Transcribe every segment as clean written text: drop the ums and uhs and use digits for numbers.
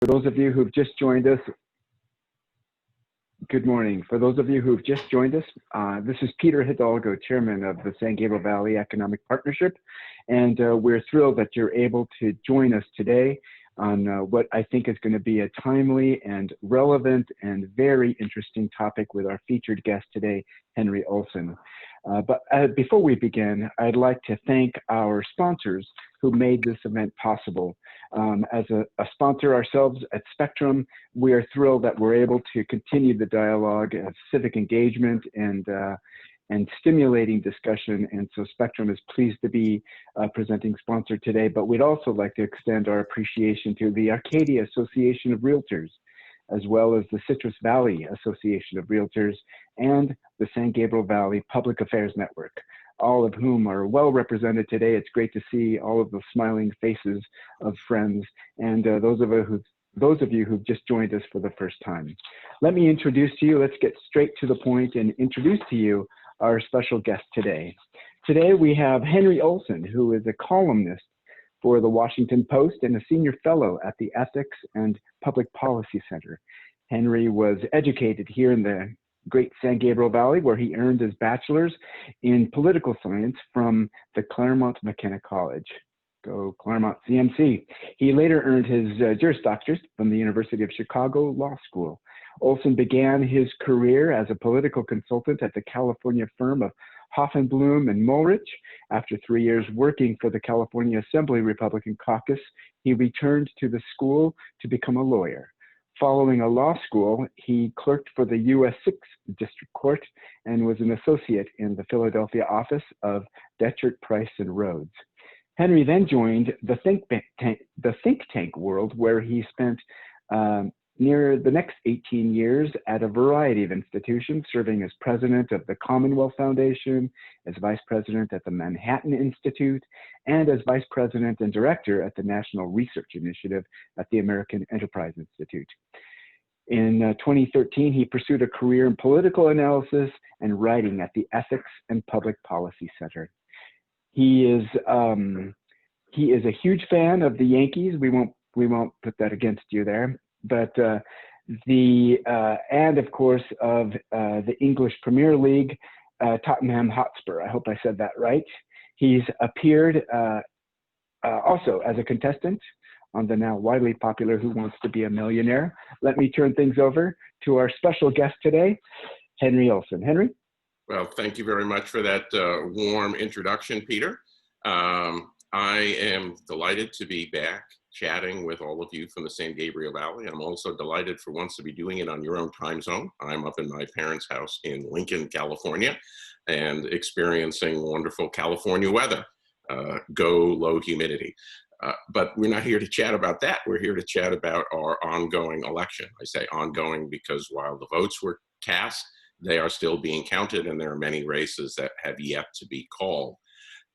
For those of you who've just joined us, good morning. For those of you who've just joined us, this is Peter Hidalgo, Chairman of the San Gabriel Valley Economic Partnership, and we're thrilled that you're able to join us today on what I think is going to be a timely and relevant and very interesting topic with our featured guest today, Henry Olsen. But before we begin, I'd like to thank our sponsors who made this event possible. As a sponsor ourselves at Spectrum, we are thrilled that we're able to continue the dialogue of civic engagement and stimulating discussion. And so Spectrum is pleased to be presenting sponsor today, but we'd also like to extend our appreciation to the Arcadia Association of Realtors, as well as the Citrus Valley Association of Realtors and the San Gabriel Valley Public Affairs Network, all of whom are well represented today. It's great to see all of the smiling faces of friends and those of you who've just joined us for the first time. Let me introduce to you, let's get straight to the point and introduce to you our special guest today. Today we have Henry Olsen, who is a columnist for the Washington Post and a senior fellow at the Ethics and Public Policy Center. Henry was educated here in the great San Gabriel Valley, where he earned his bachelor's in political science from the Claremont McKenna College. Go Claremont CMC. He later earned his Juris Doctorate from the University of Chicago Law School. Olsen began his career as a political consultant at the California firm of Hoffenblum and Mulrich. After 3 years working for the California Assembly Republican Caucus, he returned to the school to become a lawyer. Following a law school, he clerked for the U.S. 6th District Court and was an associate in the Philadelphia office of Detchert, Price and Rhodes. Henry then joined the think tank world, where he spent near the next 18 years at a variety of institutions, serving as president of the Commonwealth Foundation, as vice president at the Manhattan Institute, and as vice president and director at the National Research Initiative at the American Enterprise Institute. In 2013, he pursued a career in political analysis and writing at the Ethics and Public Policy Center. He is a huge fan of the Yankees. We won't put that against you there. But and of course of the English Premier League, Tottenham Hotspur. I hope I said that right. He's appeared also as a contestant on the now widely popular Who Wants to Be a Millionaire. Let me turn things over to our special guest today, Henry Olsen. Henry? Well, thank you very much for that warm introduction, Peter. I am delighted to be back chatting with all of you from the San Gabriel Valley. I'm also delighted for once to be doing it on your own time zone. I'm up in my parents' house in Lincoln, California, and experiencing wonderful California weather. Go low humidity. But we're not here to chat about that. We're here to chat about our ongoing election. I say ongoing because while the votes were cast, they are still being counted, and there are many races that have yet to be called.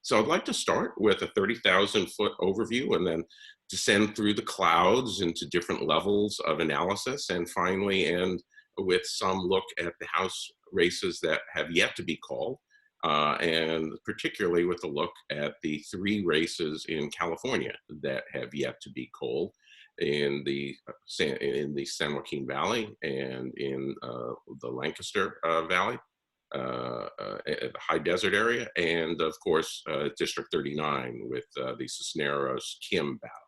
So I'd like to start with a 30,000-foot overview and then descend through the clouds into different levels of analysis, and finally end with some look at the House races that have yet to be called, and particularly with a look at the 3 races in California that have yet to be called in the San Joaquin Valley and in the Lancaster Valley. The high desert area, and of course District 39 with the Cisneros-Kim battle.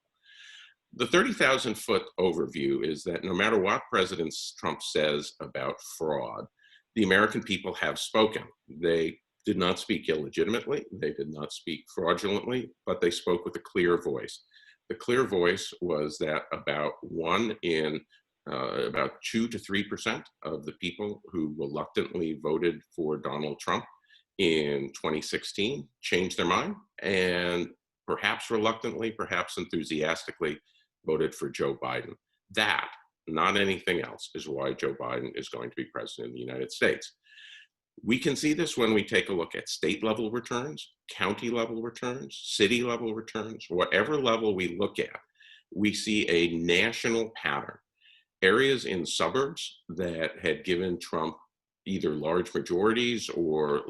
The 30,000-foot overview is that no matter what President Trump says about fraud, the American people have spoken. They did not speak illegitimately, they did not speak fraudulently, but they spoke with a clear voice. The clear voice was that about 2 to 3% of the people who reluctantly voted for Donald Trump in 2016 changed their mind, and perhaps reluctantly, perhaps enthusiastically, voted for Joe Biden. That, not anything else, is why Joe Biden is going to be president of the United States. We can see this when we take a look at state-level returns, county-level returns, city-level returns, whatever level we look at, we see a national pattern. Areas in suburbs that had given Trump either large majorities or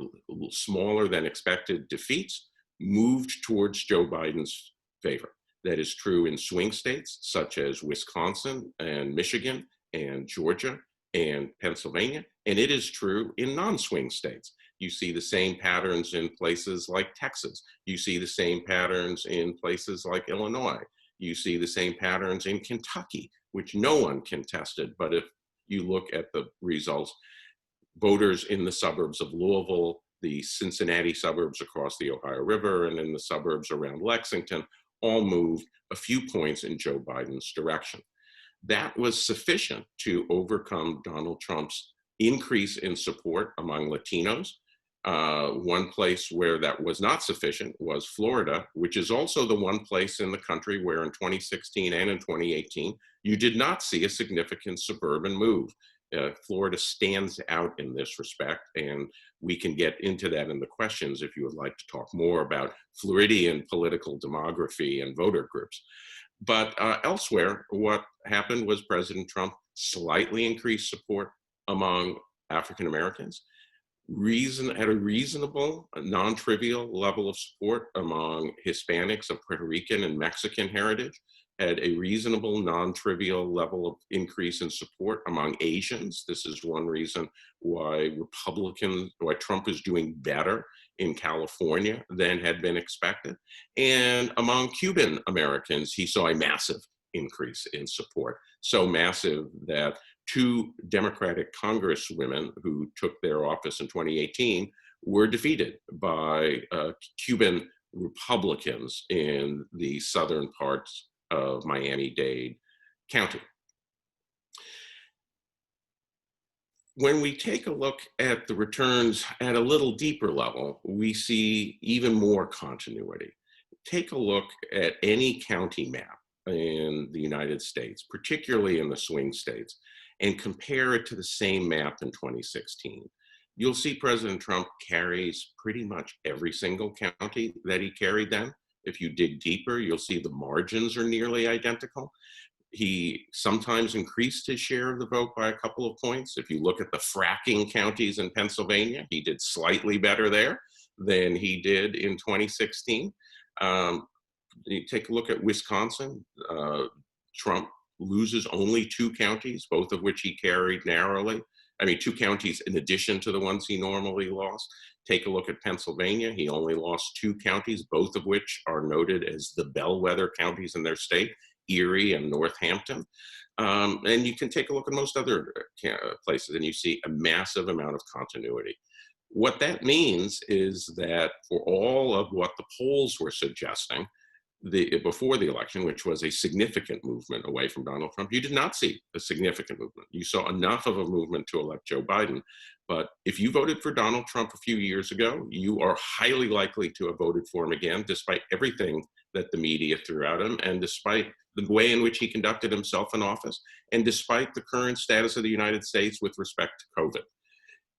smaller than expected defeats moved towards Joe Biden's favor. That is true in swing states such as Wisconsin and Michigan and Georgia and Pennsylvania, and it is true in non-swing states. You see the same patterns in places like Texas. You see the same patterns in places like Illinois. You see the same patterns in Kentucky, which no one contested. But if you look at the results, voters in the suburbs of Louisville, the Cincinnati suburbs across the Ohio River, and in the suburbs around Lexington, all moved a few points in Joe Biden's direction. That was sufficient to overcome Donald Trump's increase in support among Latinos. One place where that was not sufficient was Florida, which is also the one place in the country where in 2016 and in 2018, you did not see a significant suburban move. Florida stands out in this respect, and we can get into that in the questions if you would like to talk more about Floridian political demography and voter groups. But elsewhere, what happened was President Trump slightly increased support among African Americans, at a reasonable, non-trivial level of support among Hispanics of Puerto Rican and Mexican heritage, had a reasonable, non-trivial level of increase in support among Asians. This is one reason why Trump is doing better in California than had been expected. And among Cuban Americans, he saw a massive increase in support, so massive that two Democratic Congresswomen who took their office in 2018 were defeated by Cuban Republicans in the southern parts of Miami-Dade County. When we take a look at the returns at a little deeper level, we see even more continuity. Take a look at any county map in the United States, particularly in the swing states, and compare it to the same map in 2016. You'll see President Trump carries pretty much every single county that he carried then. If you dig deeper, you'll see the margins are nearly identical. He sometimes increased his share of the vote by a couple of points. If you look at the fracking counties in Pennsylvania, he did slightly better there than he did in 2016. You take a look at Wisconsin. Trump loses only 2 counties, both of which he carried narrowly. I mean, 2 counties in addition to the ones he normally lost. Take a look at Pennsylvania. He only lost 2 counties, both of which are noted as the bellwether counties in their state, Erie and Northampton. And you can take a look at most other places and you see a massive amount of continuity. What that means is that for all of what the polls were suggesting before the election, which was a significant movement away from Donald Trump, you did not see a significant movement. You saw enough of a movement to elect Joe Biden. But if you voted for Donald Trump a few years ago, you are highly likely to have voted for him again, despite everything that the media threw at him, and despite the way in which he conducted himself in office, and despite the current status of the United States with respect to COVID.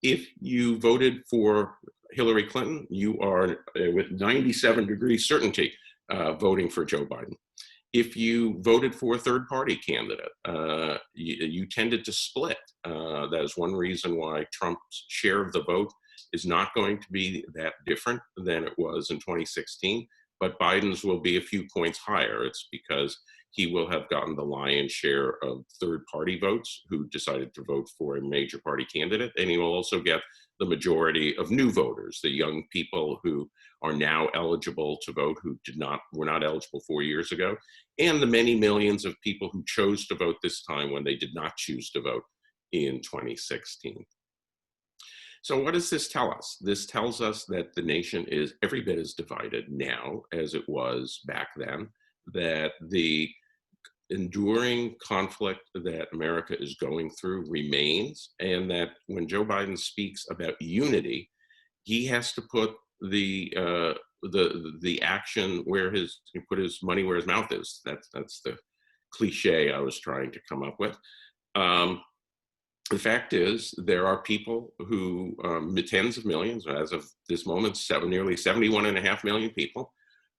If you voted for Hillary Clinton, you are with 97-degree certainty voting for Joe Biden. If you voted for a third-party candidate, you tended to split. That is one reason why Trump's share of the vote is not going to be that different than it was in 2016, but Biden's will be a few points higher. It's because he will have gotten the lion's share of third-party votes who decided to vote for a major party candidate, and he will also get the majority of new voters, the young people who are now eligible to vote who were not eligible 4 years ago, and the many millions of people who chose to vote this time when they did not choose to vote in 2016. So what does this tell us? This tells us that the nation is every bit as divided now as it was back then, that the enduring conflict that America is going through remains, and that when Joe Biden speaks about unity, he has to put the action where put his money where his mouth is. That's the cliche I was trying to come up with. The fact is, there are people who, tens of millions, as of this moment, nearly 71.5 million people,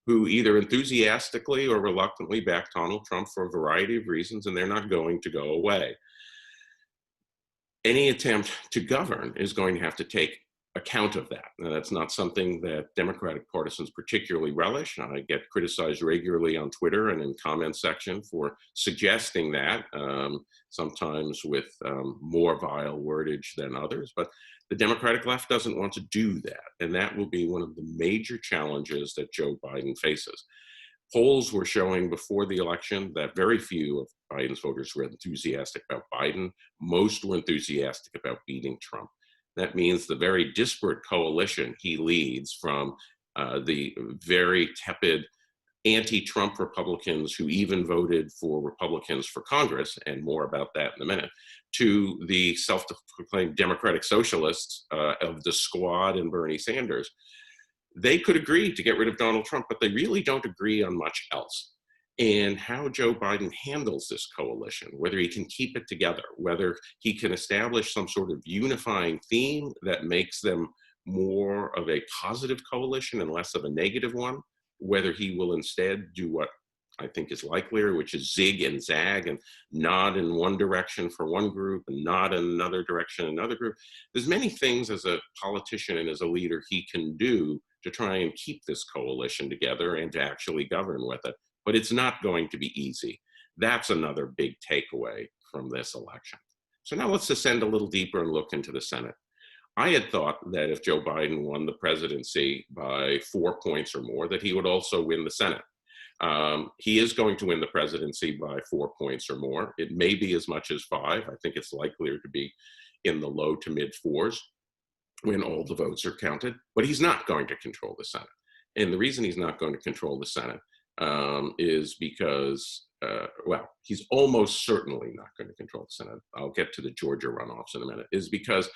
who either enthusiastically or reluctantly back Donald Trump for a variety of reasons, and they're not going to go away. Any attempt to govern is going to have to take account of that. And that's not something that Democratic partisans particularly relish. I get criticized regularly on Twitter and in comment section for suggesting that, sometimes with more vile wordage than others. But the Democratic left doesn't want to do that. And that will be one of the major challenges that Joe Biden faces. Polls were showing before the election that very few of Biden's voters were enthusiastic about Biden. Most were enthusiastic about beating Trump. That means the very disparate coalition he leads, from the very tepid anti-Trump Republicans who even voted for Republicans for Congress, and more about that in a minute, to the self-proclaimed Democratic Socialists of the Squad and Bernie Sanders. They could agree to get rid of Donald Trump, but they really don't agree on much else. And how Joe Biden handles this coalition, whether he can keep it together, whether he can establish some sort of unifying theme that makes them more of a positive coalition and less of a negative one, whether he will instead do what I think is likelier, which is zig and zag and nod in one direction for one group and nod in another direction in another group. There's many things as a politician and as a leader he can do to try and keep this coalition together and to actually govern with it. But it's not going to be easy. That's another big takeaway from this election. So now let's descend a little deeper and look into the Senate. I had thought that if Joe Biden won the presidency by 4 points or more, that he would also win the Senate. He is going to win the presidency by 4 points or more. It may be as much as 5. I think it's likelier to be in the low to mid 4s when all the votes are counted, but he's not going to control the Senate. And the reason he's not going to control the Senate is because, well, he's almost certainly not going to control the Senate. I'll get to the Georgia runoffs in a minute, is because,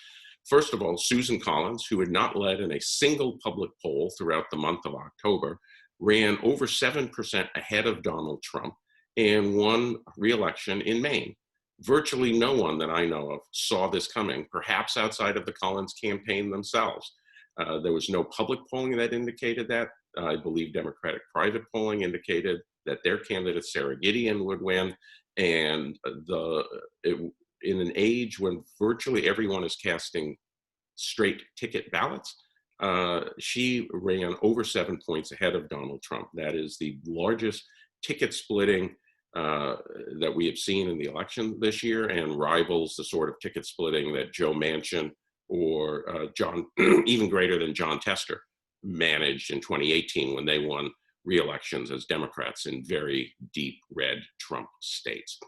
first of all, Susan Collins, who had not led in a single public poll throughout the month of October, ran over 7% ahead of Donald Trump and won re-election in Maine. Virtually no one that I know of saw this coming, perhaps outside of the Collins campaign themselves. There was no public polling that indicated that. I believe Democratic private polling indicated that their candidate, Sarah Gideon, would win. And in an age when virtually everyone is casting straight ticket ballots, she ran over 7 points ahead of Donald Trump. That is the largest ticket splitting that we have seen in the election this year, and rivals the sort of ticket splitting that Joe Manchin or even greater than John Tester managed in 2018 when they won re-elections as Democrats in very deep red Trump states.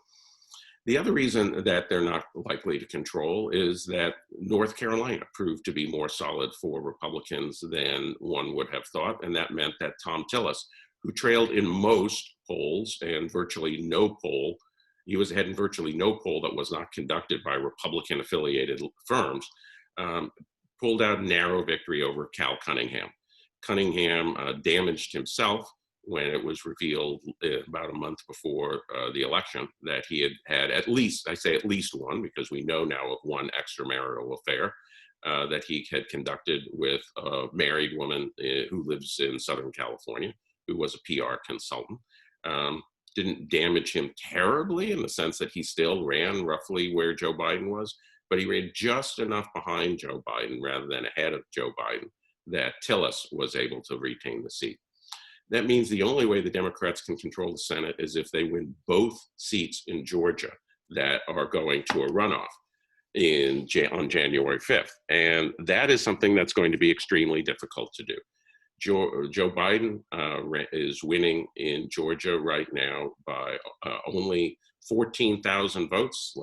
The other reason that they're not likely to control is that North Carolina proved to be more solid for Republicans than one would have thought, and that meant that Tom Tillis, who trailed in most polls and virtually no poll, he was ahead in virtually no poll that was not conducted by Republican-affiliated firms, pulled out a narrow victory over Cal Cunningham. Cunningham damaged himself when it was revealed about a month before the election that he had at least, I say at least one, because we know now of one extramarital affair that he had conducted with a married woman who lives in Southern California, who was a PR consultant. Didn't damage him terribly in the sense that he still ran roughly where Joe Biden was, but he ran just enough behind Joe Biden rather than ahead of Joe Biden that Tillis was able to retain the seat. That means the only way the Democrats can control the Senate is if they win both seats in Georgia that are going to a runoff on January 5th. And that is something that's going to be extremely difficult to do. Joe Biden is winning in Georgia right now by only 14,000 votes,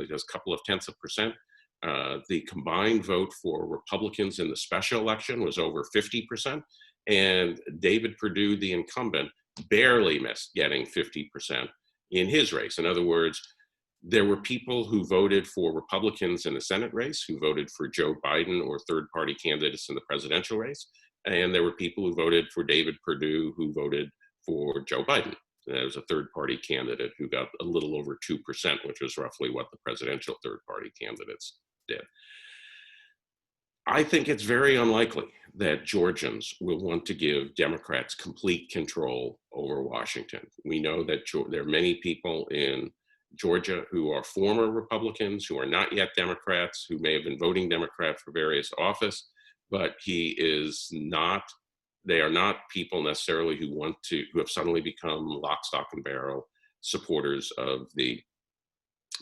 just a couple of tenths of percent. The combined vote for Republicans in the special election was over 50%. And David Perdue, the incumbent, barely missed getting 50% in his race. In other words, there were people who voted for Republicans in the Senate race, who voted for Joe Biden or third-party candidates in the presidential race. And there were people who voted for David Perdue who voted for Joe Biden. There was a third-party candidate who got a little over 2%, which was roughly what the presidential third-party candidates did. I think it's very unlikely that Georgians will want to give Democrats complete control over Washington. We know that there are many people in Georgia who are former Republicans, who are not yet Democrats, who may have been voting Democrat for various office, but he is not, they are not people necessarily who have suddenly become lock, stock, and barrel supporters of the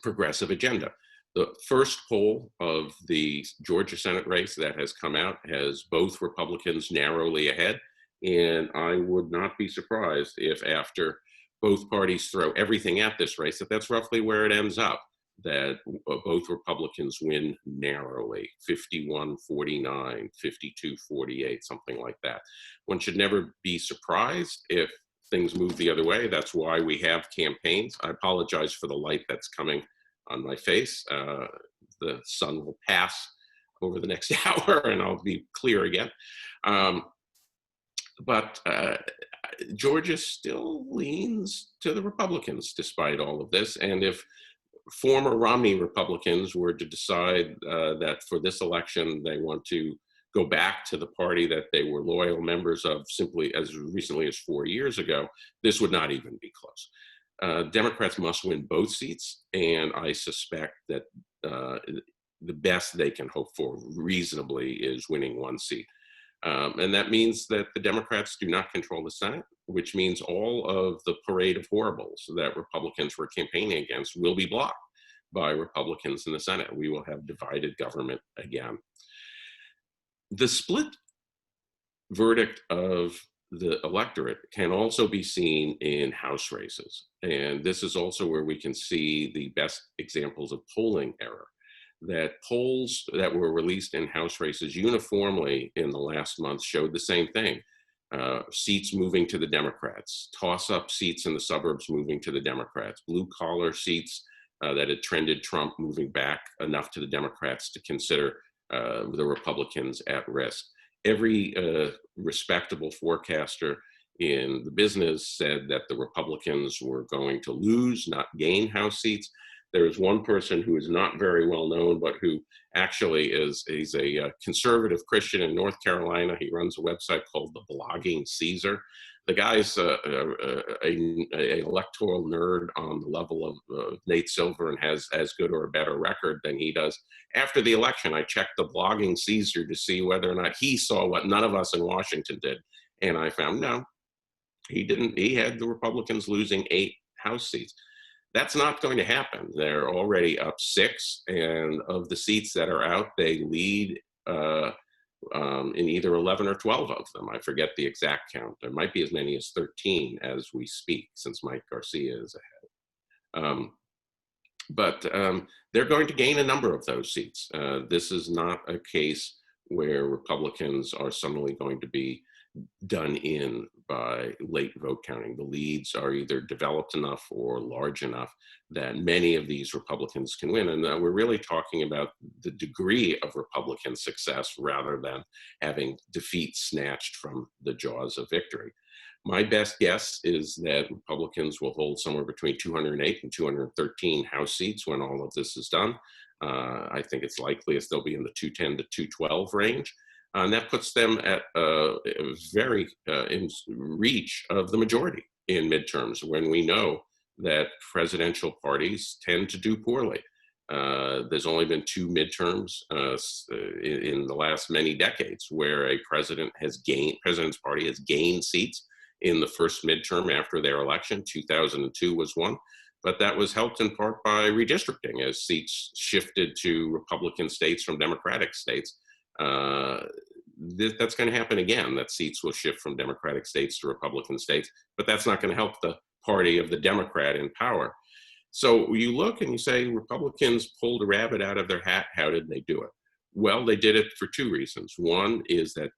progressive agenda. The first poll of the Georgia Senate race that has come out has both Republicans narrowly ahead. And I would not be surprised if after both parties throw everything at this race, that's roughly where it ends up, that both Republicans win narrowly, 51-49, 52-48, something like that. One should never be surprised if things move the other way. That's why we have campaigns. I apologize for the light that's coming on my face. The sun will pass over the next hour and I'll be clear again. But Georgia still leans to the Republicans despite all of this. And if former Romney Republicans were to decide that for this election they want to go back to the party that they were loyal members of simply as recently as 4 years ago, this would not even be close. Democrats must win both seats, and I suspect that the best they can hope for reasonably is winning one seat. And that means that the Democrats do not control the Senate, which means all of the parade of horribles that Republicans were campaigning against will be blocked by Republicans in the Senate. We will have divided government again. The split verdict of the electorate can also be seen in House races. And this is also where we can see the best examples of polling error. That polls that were released in House races uniformly in the last month showed the same thing. Seats moving to the Democrats, toss-up seats in the suburbs moving to the Democrats, blue-collar seats that had trended Trump moving back enough to the Democrats to consider the Republicans at risk. Every respectable forecaster in the business said that the Republicans were going to lose, not gain House seats. There is one person who is not very well known, but who actually he's a conservative Christian in North Carolina. He runs a website called The Blogging Caesar. The guy's an electoral nerd on the level of Nate Silver and has as good or a better record than he does. After the election, I checked The Blogging Caesar to see whether or not he saw what none of us in Washington did. And I found no, he didn't. He had the Republicans losing 8 House seats. That's not going to happen. They're already up 6, and of the seats that are out, they lead in either 11 or 12 of them. I forget the exact count. There might be as many as 13 as we speak, since Mike Garcia is ahead. But they're going to gain a number of those seats. This is not a case where Republicans are suddenly going to be done in by late vote counting. The leads are either developed enough or large enough that many of these Republicans can win. And we're really talking about the degree of Republican success rather than having defeat snatched from the jaws of victory. My best guess is that Republicans will hold somewhere between 208 and 213 House seats when all of this is done. I think it's likeliest they'll be in the 210 to 212 range. And that puts them at very in reach of the majority in midterms, when we know that presidential parties tend to do poorly. There's only been 2 midterms in the last many decades where a president's party has gained seats in the first midterm after their election. 2002 was one, but that was helped in part by redistricting as seats shifted to Republican states from Democratic states. That's going to happen again, that seats will shift from Democratic states to Republican states, but that's not going to help the party of the Democrat in power. So you look and you say, Republicans pulled a rabbit out of their hat. How did they do it? Well, they did it for 2 reasons. One is that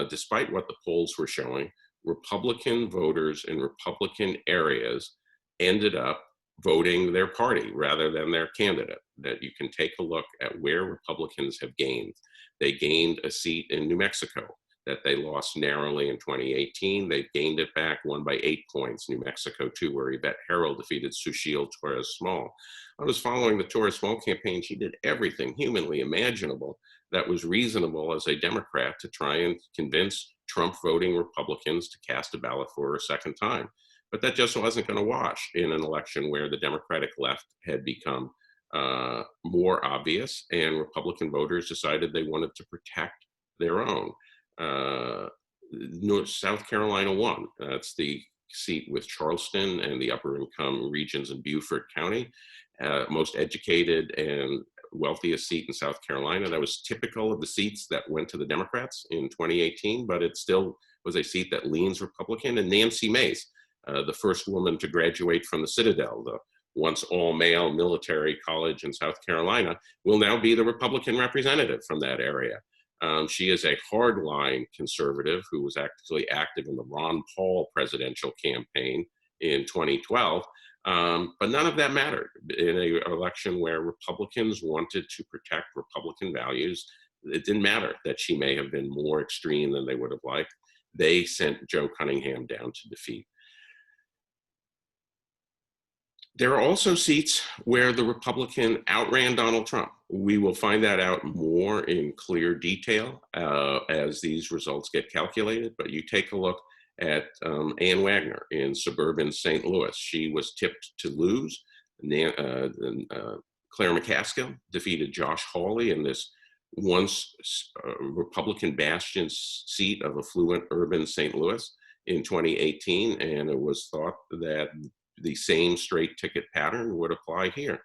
despite what the polls were showing, Republican voters in Republican areas ended up voting their party rather than their candidate. That you can take a look at where Republicans have gained. They gained a seat in New Mexico that they lost narrowly in 2018. They've gained it back, won by 8 points. New Mexico, too, where Yvette Herrell defeated Sushil Torres-Small. I was following the Torres-Small campaign. She did everything humanly imaginable that was reasonable as a Democrat to try and convince Trump voting Republicans to cast a ballot for her a second time. But that just wasn't going to wash in an election where the Democratic left had become more obvious, and Republican voters decided they wanted to protect their own. South Carolina won. That's the seat with Charleston and the upper income regions in Beaufort County. Most educated and wealthiest seat in South Carolina. That was typical of the seats that went to the Democrats in 2018, but it still was a seat that leans Republican. And Nancy Mace, the first woman to graduate from the Citadel, the once all-male military college in South Carolina, will now be the Republican representative from that area. She is a hardline conservative who was actually active in the Ron Paul presidential campaign in 2012. But none of that mattered in an election where Republicans wanted to protect Republican values. It didn't matter that she may have been more extreme than they would have liked. They sent Joe Cunningham down to defeat. There are also seats where the Republican outran Donald Trump. We will find that out more in clear detail as these results get calculated, but you take a look at Ann Wagner in suburban St. Louis. She was tipped to lose. Claire McCaskill defeated Josh Hawley in this once Republican bastion seat of affluent urban St. Louis in 2018, and it was thought that the same straight ticket pattern would apply here.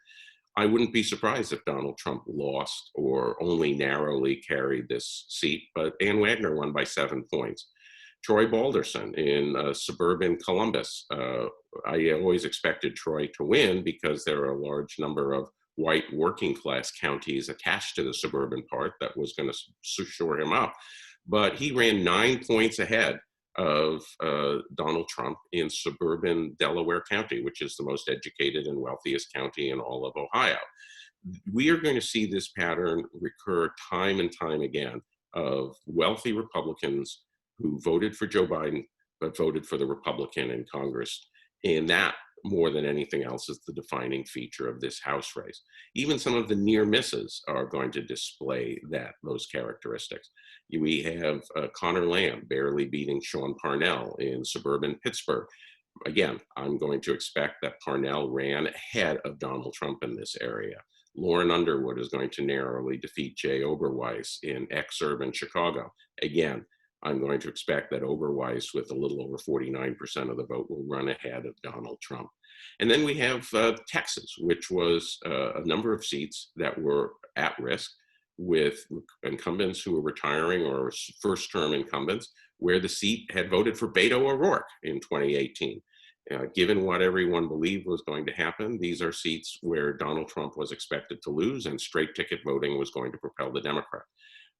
I wouldn't be surprised if Donald Trump lost or only narrowly carried this seat, but Ann Wagner won by 7 points. Troy Balderson in suburban Columbus. I always expected Troy to win because there are a large number of white working class counties attached to the suburban part that was going to shore him up. But he ran 9 points ahead of Donald Trump in suburban Delaware County, which is the most educated and wealthiest county in all of Ohio. We are going to see this pattern recur time and time again of wealthy Republicans who voted for Joe Biden, but voted for the Republican in Congress. And that, more than anything else, is the defining feature of this House race. Even some of the near misses are going to display those characteristics. We have Connor Lamb barely beating Sean Parnell in suburban Pittsburgh. Again, I'm going to expect that Parnell ran ahead of Donald Trump in this area. Lauren Underwood is going to narrowly defeat Jay Oberweis in exurban Chicago. Again, I'm going to expect that Oberweis, with a little over 49% of the vote, will run ahead of Donald Trump. And then we have Texas, which was a number of seats that were at risk with incumbents who were retiring or first-term incumbents, where the seat had voted for Beto O'Rourke in 2018. Given what everyone believed was going to happen, these are seats where Donald Trump was expected to lose and straight ticket voting was going to propel the Democrat.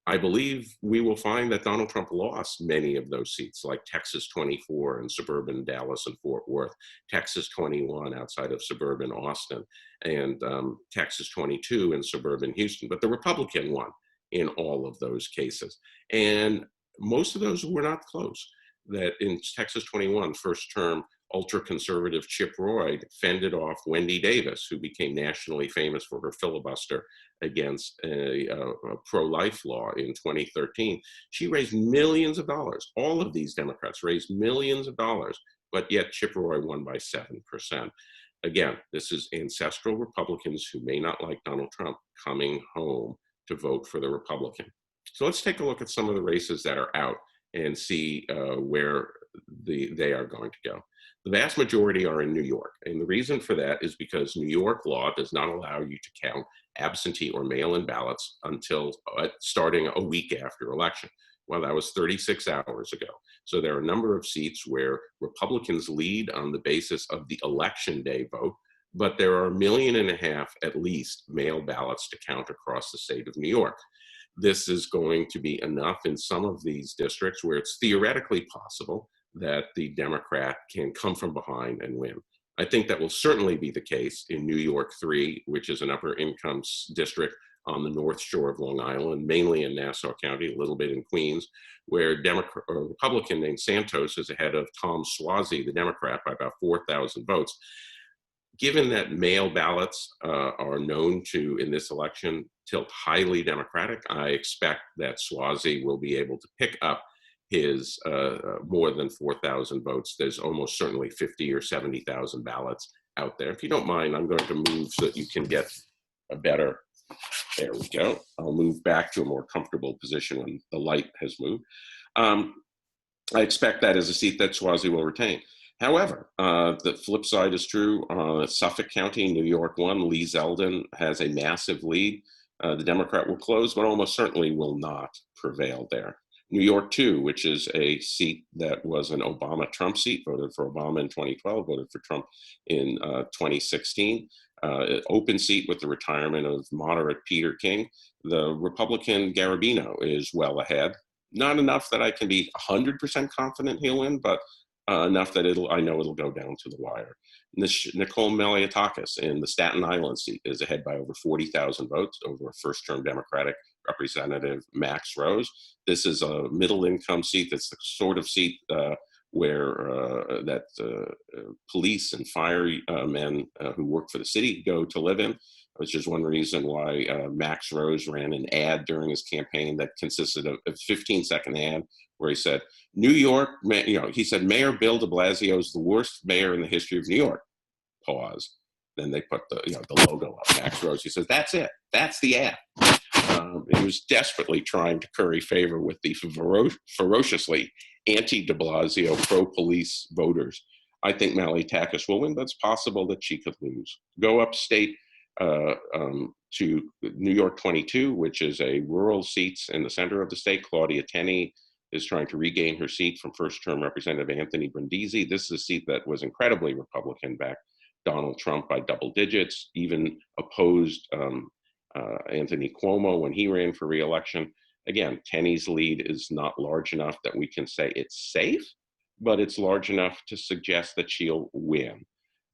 I believe we will find that Donald Trump lost many of those seats, like Texas 24 in suburban Dallas and Fort Worth, Texas 21 outside of suburban Austin, and Texas 22 in suburban Houston. But the Republican won in all of those cases. And most of those were not close. That in Texas 21, first term ultra-conservative Chip Roy fended off Wendy Davis, who became nationally famous for her filibuster against a pro-life law in 2013. She raised millions of dollars. All of these Democrats raised millions of dollars, but yet Chip Roy won by 7%. Again, this is ancestral Republicans who may not like Donald Trump coming home to vote for the Republican. So let's take a look at some of the races that are out and see where they are going to go. The vast majority are in New York. And the reason for that is because New York law does not allow you to count absentee or mail-in ballots until starting a week after election. Well, that was 36 hours ago. So there are a number of seats where Republicans lead on the basis of the election day vote, but there are 1.5 million at least mail ballots to count across the state of New York. This is going to be enough in some of these districts where it's theoretically possible that the Democrat can come from behind and win. I think that will certainly be the case in New York 3, which is an upper income district on the North Shore of Long Island, mainly in Nassau County, a little bit in Queens, where a Republican named Santos is ahead of Tom Suozzi, the Democrat, by about 4,000 votes. Given that mail ballots are known to, in this election, tilt highly Democratic, I expect that Suozzi will be able to pick up his more than 4,000 votes. There's almost certainly 50 or 70,000 ballots out there. If you don't mind, I'm going to move so that you can get a better There we go. I'll move back to a more comfortable position when the light has moved. I expect that is a seat that Swazi will retain. However, the flip side is true. Suffolk County, New York 1, Lee Zeldin has a massive lead. The Democrat will close, but almost certainly will not prevail there. New York 2, which is a seat that was an Obama-Trump seat, voted for Obama in 2012, voted for Trump in 2016. Open seat with the retirement of moderate Peter King. The Republican Garabino is well ahead. Not enough that I can be 100% confident he'll win, but enough that I know it'll go down to the wire. Nicole Malliotakis in the Staten Island seat is ahead by over 40,000 votes over a first-term Democratic Representative Max Rose. This is a middle-income seat. That's the sort of seat where police and firemen who work for the city go to live in, which is one reason why Max Rose ran an ad during his campaign that consisted of a 15-second ad where he said, New York, he said, Mayor Bill de Blasio is the worst mayor in the history of New York. Pause. Then they put the logo up, Max Rose. He says, that's it. That's the ad. He was desperately trying to curry favor with the ferociously anti-de Blasio, pro-police voters. I think Malliotakis will win, but it's possible that she could lose. Go upstate to New York 22, which is a rural seats in the center of the state. Claudia Tenney is trying to regain her seat from first-term Representative Anthony Brindisi. This is a seat that was incredibly Republican back Donald Trump by double digits, even opposed Anthony Cuomo when he ran for re-election. Again, Tenney's lead is not large enough that we can say it's safe, but it's large enough to suggest that she'll win.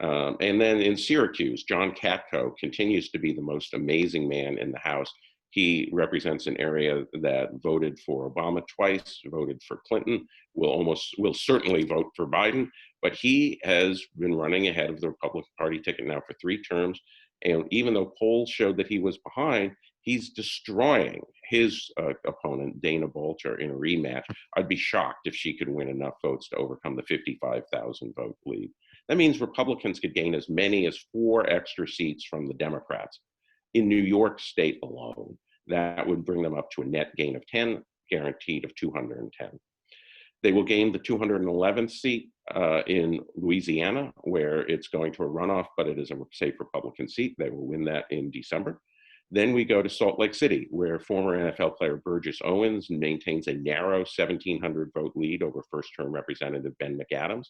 And then in Syracuse, John Katko continues to be the most amazing man in the House. He represents an area that voted for Obama twice, voted for Clinton, will certainly vote for Biden, but he has been running ahead of the Republican Party ticket now for 3 terms. And even though polls showed that he was behind, he's destroying his opponent, Dana Bolcher, in a rematch. I'd be shocked if she could win enough votes to overcome the 55,000 vote lead. That means Republicans could gain as many as 4 extra seats from the Democrats. In New York State alone, that would bring them up to a net gain of 10, guaranteed of 210. They will gain the 211th seat in Louisiana, where it's going to a runoff, but it is a safe Republican seat. They will win that in December. Then we go to Salt Lake City, where former NFL player Burgess Owens maintains a narrow 1,700 vote lead over first-term Representative Ben McAdams.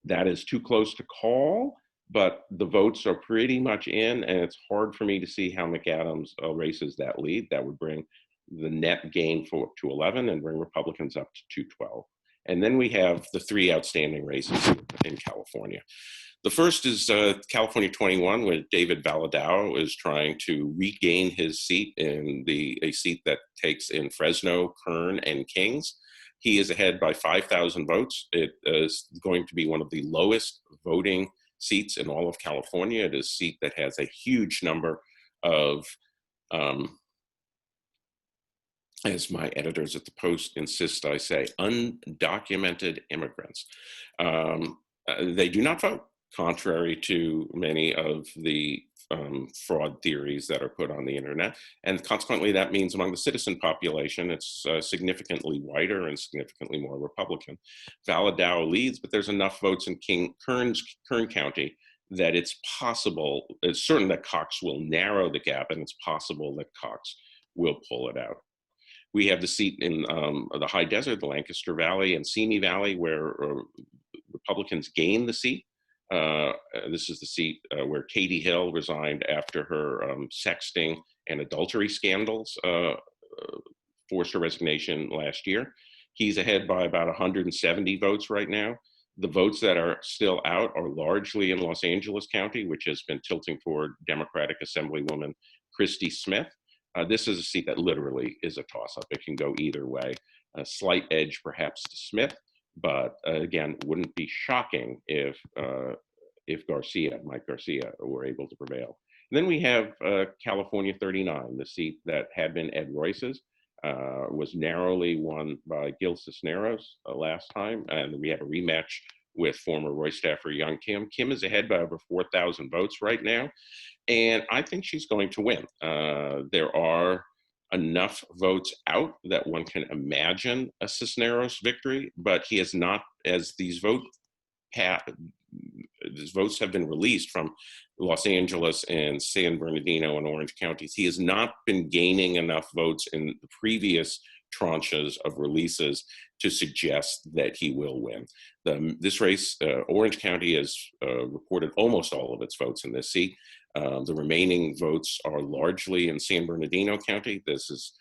That is too close to call, but the votes are pretty much in, and it's hard for me to see how McAdams erases that lead. That would bring the net gain to 11 and bring Republicans up to 212. And then we have the 3 outstanding races in California. The first is California 21, where David Valadao is trying to regain his seat in a seat that takes in Fresno, Kern, and Kings. He is ahead by 5,000 votes. It is going to be one of the lowest voting seats in all of California. It is a seat that has a huge number of, as my editors at the Post insist I say, undocumented immigrants. They do not vote, contrary to many of the fraud theories that are put on the internet. And consequently, that means among the citizen population, it's significantly whiter and significantly more Republican. Valadao leads, but there's enough votes in Kern County that it's possible, it's certain that Cox will narrow the gap, and it's possible that Cox will pull it out. We have the seat in the high desert, the Lancaster Valley and Simi Valley, where Republicans gained the seat. This is the seat where Katie Hill resigned after her sexting and adultery scandals forced her resignation last year. He's ahead by about 170 votes right now. The votes that are still out are largely in Los Angeles County, which has been tilting toward Democratic Assemblywoman Christy Smith. This is a seat that literally is a toss-up. It can go either way. A slight edge perhaps to Smith, but again, wouldn't be shocking if Mike Garcia, were able to prevail. And then we have California 39, the seat that had been Ed Royce's, was narrowly won by Gil Cisneros last time, and we have a rematch with former Royce staffer Young Kim. Kim is ahead by over 4,000 votes right now. And I think she's going to win. There are enough votes out that one can imagine a Cisneros victory, but he has not, as these votes have been released from Los Angeles and San Bernardino and Orange counties, he has not been gaining enough votes in the previous tranches of releases to suggest that he will win. This race, Orange County has reported almost all of its votes in this seat. The remaining votes are largely in San Bernardino County. This is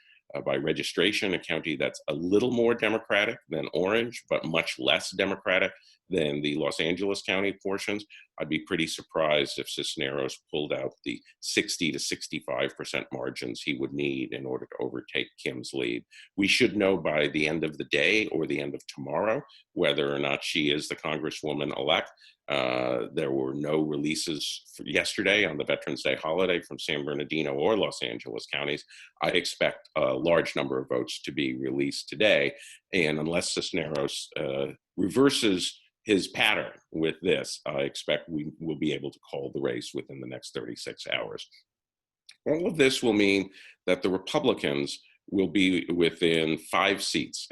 by registration a county that's a little more Democratic than Orange, but much less Democratic than the Los Angeles County portions. I'd be pretty surprised if Cisneros pulled out the 60 to 65% margins he would need in order to overtake Kim's lead. We should know by the end of the day or the end of tomorrow whether or not she is the Congresswoman-elect. There were no releases for yesterday on the Veterans Day holiday from San Bernardino or Los Angeles counties. I expect a large number of votes to be released today. And unless Cisneros reverses his pattern with this, I expect we will be able to call the race within the next 36 hours. All of this will mean that the Republicans will be within 5 seats,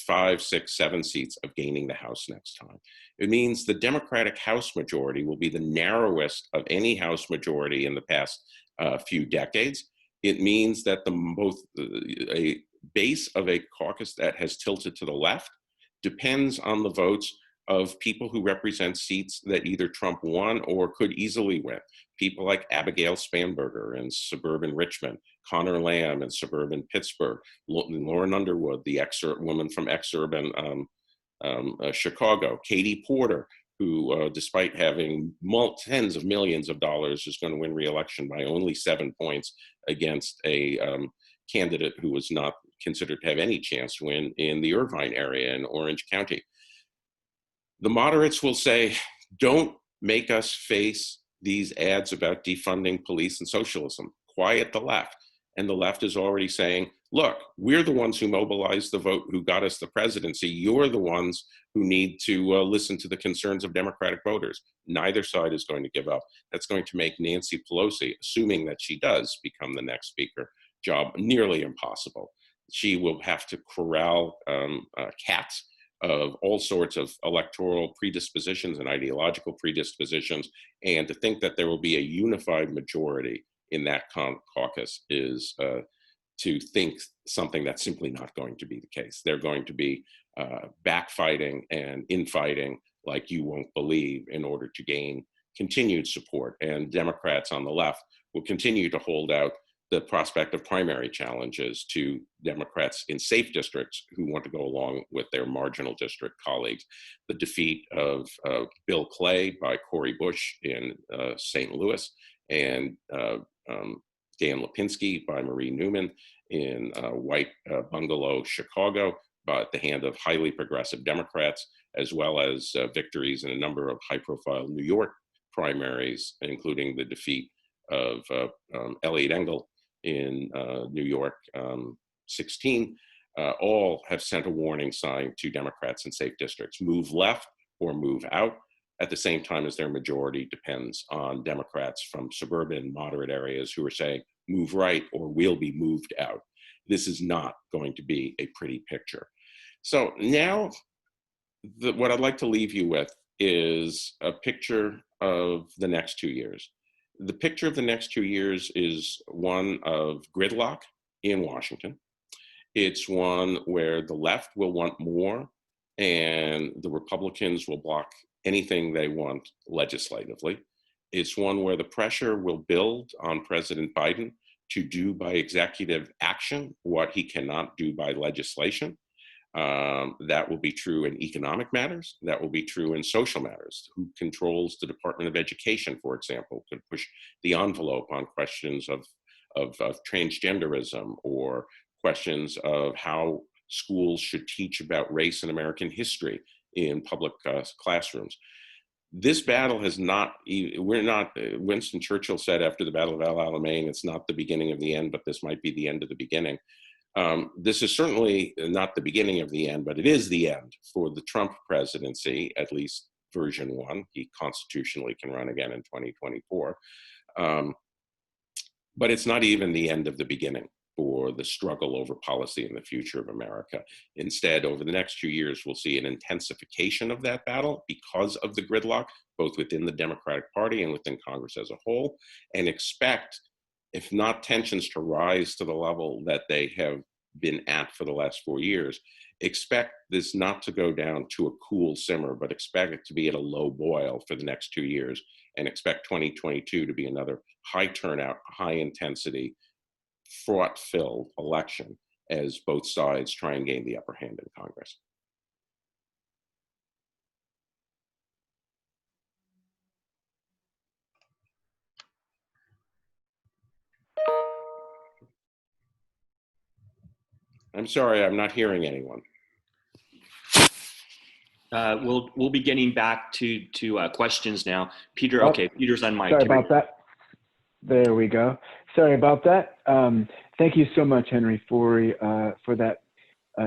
5, 6, 7 seats of gaining the House next time. It means the Democratic House majority will be the narrowest of any House majority in the past few decades. It means that a base of a caucus that has tilted to the left depends on the votes of people who represent seats that either Trump won or could easily win. People like Abigail Spanberger in suburban Richmond, Connor Lamb in suburban Pittsburgh, Lauren Underwood, the woman from exurban Chicago, Katie Porter, who despite having tens of millions of dollars is going to win re-election by only 7 points against a candidate who was not considered to have any chance to win in the Irvine area in Orange County. The moderates will say, don't make us face these ads about defunding police and socialism. Quiet the left. And the left is already saying, look, we're the ones who mobilized the vote, who got us the presidency. You're the ones who need to listen to the concerns of Democratic voters. Neither side is going to give up. That's going to make Nancy Pelosi, assuming that she does become the next speaker, job nearly impossible. She will have to corral cats of all sorts of electoral predispositions and ideological predispositions, and to think that there will be a unified majority in that caucus is to think something that's simply not going to be the case. They're going to be backfighting and infighting like you won't believe in order to gain continued support. And Democrats on the left will continue to hold out the prospect of primary challenges to Democrats in safe districts who want to go along with their marginal district colleagues. The defeat of Bill Clay by Cori Bush in St. Louis, and Dan Lipinski by Marie Newman in White Bungalow, Chicago, by the hand of highly progressive Democrats, as well as victories in a number of high-profile New York primaries, including the defeat of Eliot Engel in New York 16, all have sent a warning sign to Democrats in safe districts. Move left or move out, at the same time as their majority depends on Democrats from suburban moderate areas who are saying, move right or we'll be moved out. This is not going to be a pretty picture. So now what I'd like to leave you with is a picture of the next 2 years. The picture of the next 2 years is one of gridlock in Washington. It's one where the left will want more and the Republicans will block anything they want legislatively. It's one where the pressure will build on President Biden to do by executive action what he cannot do by legislation. That will be true in economic matters. That will be true in social matters. Who controls the Department of Education, for example, could push the envelope on questions of transgenderism or questions of how schools should teach about race and American history in public classrooms. This battle has not, Winston Churchill said after the Battle of El Alamein, it's not the beginning of the end, but this might be the end of the beginning. This is certainly not the beginning of the end, but it is the end for the Trump presidency, at least version 1. He constitutionally can run again in 2024. But it's not even the end of the beginning for the struggle over policy in the future of America. Instead, over the next few years, we'll see an intensification of that battle because of the gridlock, both within the Democratic Party and within Congress as a whole, and expect, if not tensions to rise to the level that they have been at for the last 4 years, expect this not to go down to a cool simmer, but expect it to be at a low boil for the next 2 years, and expect 2022 to be another high turnout, high intensity, fraught-filled election as both sides try and gain the upper hand in Congress. I'm sorry, I'm not hearing anyone. We'll be getting back to questions now. Peter, Oh, okay, Peter's on mic. Sorry about that. There we go. Sorry about that. Thank you so much, Henry, for that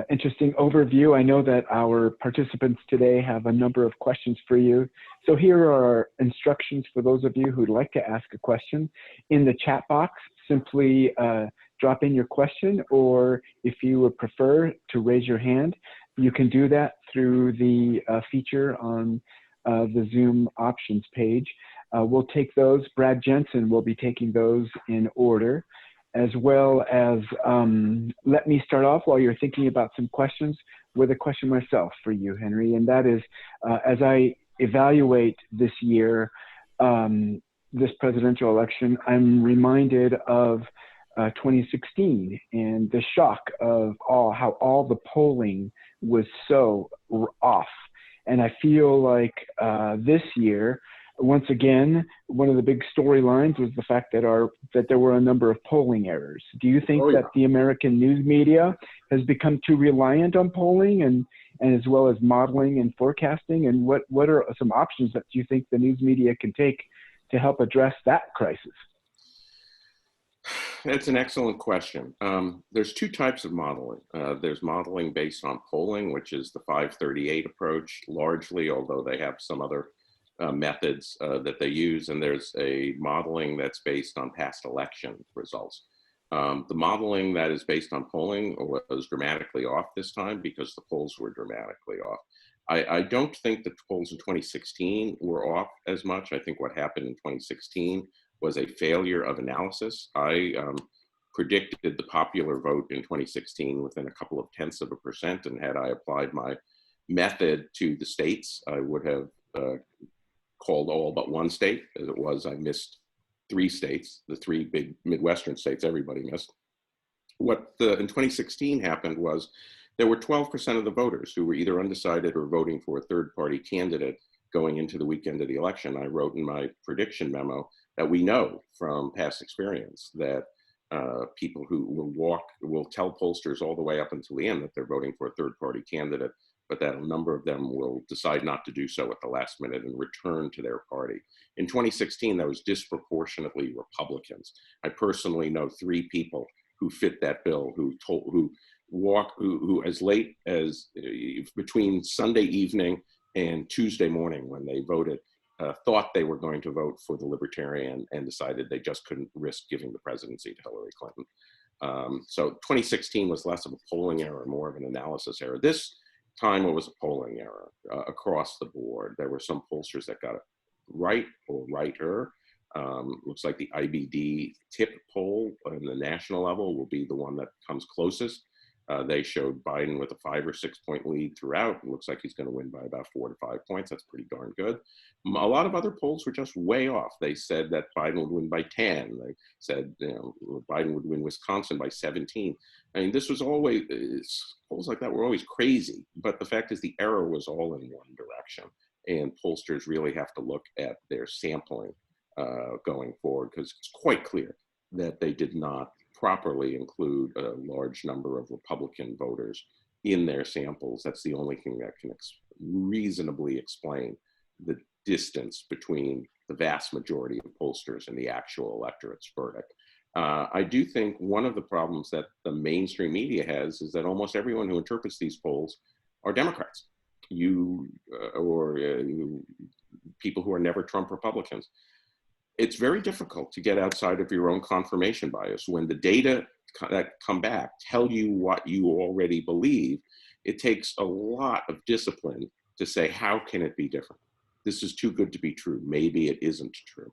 interesting overview. I know that our participants today have a number of questions for you. So here are our instructions for those of you who'd like to ask a question. In the chat box, simply drop in your question, or if you would prefer to raise your hand, you can do that through the feature on the Zoom options page. We'll take those. Brad Jensen will be taking those in order, as well as let me start off while you're thinking about some questions with a question myself for you, Henry, and that is, as I evaluate this year, this presidential election, I'm reminded of 2016 and the shock of how all the polling was so off. And I feel like this year, once again, one of the big storylines was the fact that there were a number of polling errors. Do you think that the American news media has become too reliant on polling and as well as modeling and forecasting? And what are some options that you think the news media can take to help address that crisis? That's an excellent question. There's two types of modeling. There's modeling based on polling, which is the 538 approach, largely, although they have some other methods that they use. And there's a modeling that's based on past election results. The modeling that is based on polling was dramatically off this time because the polls were dramatically off. I don't think the polls in 2016 were off as much. I think what happened in 2016 was a failure of analysis. I predicted the popular vote in 2016 within a couple of tenths of a percent, and had I applied my method to the states, I would have called all but one state. As it was, I missed 3 states, the 3 big Midwestern states everybody missed. What in 2016 happened was there were 12% of the voters who were either undecided or voting for a third-party candidate going into the weekend of the election. I wrote in my prediction memo that we know from past experience that people who will tell pollsters all the way up until the end that they're voting for a third-party candidate, but that a number of them will decide not to do so at the last minute and return to their party. In 2016, that was disproportionately Republicans. I personally know 3 people who fit that bill, who as late as between Sunday evening and Tuesday morning when they voted, thought they were going to vote for the Libertarian and decided they just couldn't risk giving the presidency to Hillary Clinton. So 2016 was less of a polling error, more of an analysis error. This time it was a polling error across the board. There were some pollsters that got it right or righter. Looks like the IBD tip poll on the national level will be the one that comes closest. They showed Biden with a 5 or 6 point lead throughout. It looks like he's going to win by about 4 to 5 points. That's pretty darn good. A lot of other polls were just way off. They said that Biden would win by 10. They said Biden would win Wisconsin by 17. I mean, this was always, polls like that were always crazy. But the fact is the error was all in one direction. And pollsters really have to look at their sampling going forward, because it's quite clear that they did not properly include a large number of Republican voters in their samples. That's the only thing that can reasonably explain the distance between the vast majority of pollsters and the actual electorate's verdict. I do think one of the problems that the mainstream media has is that almost everyone who interprets these polls are Democrats, or people who are never Trump Republicans. it's very difficult to get outside of your own confirmation bias. When the data that come back tell you what you already believe, it takes a lot of discipline to say, how can it be different? This is too good to be true. Maybe it isn't true.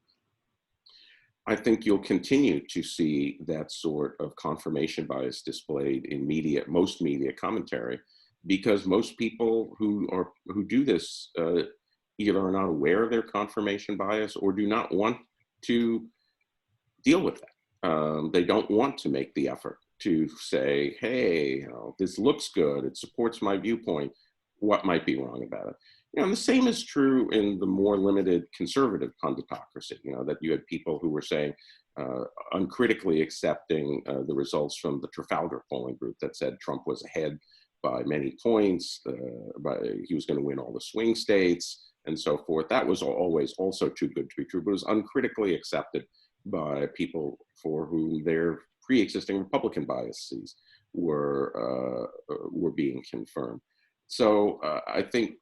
I think you'll continue to see that sort of confirmation bias displayed in media, most media commentary, because most people who do this either are not aware of their confirmation bias or do not want to deal with that. They don't want to make the effort to say, hey, this looks good, it supports my viewpoint, what might be wrong about it? And the same is true in the more limited conservative punditocracy, that you had people who were saying, uncritically accepting the results from the Trafalgar polling group that said Trump was ahead by many points, he was going to win all the swing states and so forth. That was always also too good to be true, but it was uncritically accepted by people for whom their pre-existing Republican biases were being confirmed. So I think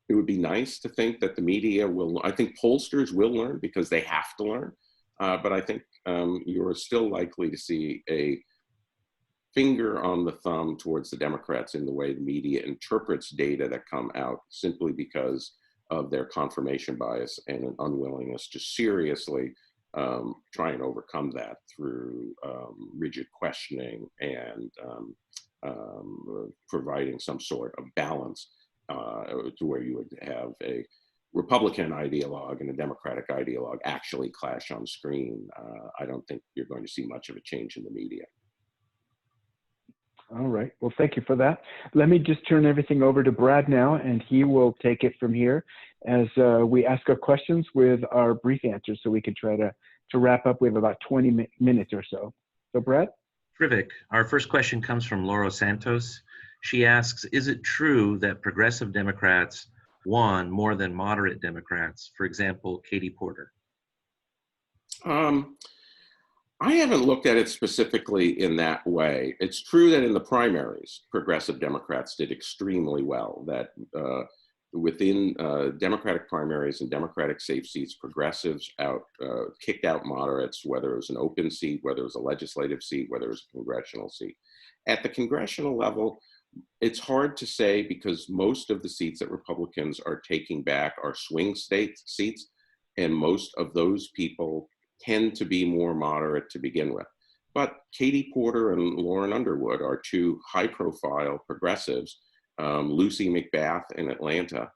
it would be nice to think that the media will, I think pollsters will learn because they have to learn, but I think you're still likely to see a finger on the thumb towards the Democrats in the way the media interprets data that come out simply because of their confirmation bias and an unwillingness to seriously try and overcome that through rigid questioning and providing some sort of balance to where you would have a Republican ideologue and a Democratic ideologue actually clash on screen. I don't think you're going to see much of a change in the media. All right. Well, thank you for that. Let me just turn everything over to Brad now, and he will take it from here as we ask our questions with our brief answers so we can try to wrap up. We have about 20 minutes or so. So, Brad? Terrific. Our first question comes from Laura Santos. She asks, is it true that progressive Democrats won more than moderate Democrats? For example, Katie Porter. I haven't looked at it specifically in that way. It's true that in the primaries, progressive Democrats did extremely well, that within Democratic primaries and Democratic safe seats, progressives kicked out moderates, whether it was an open seat, whether it was a legislative seat, whether it was a congressional seat. At the congressional level, it's hard to say because most of the seats that Republicans are taking back are swing state seats, and most of those people tend to be more moderate to begin with. But Katie Porter and Lauren Underwood are two high-profile progressives. Lucy McBath in Atlanta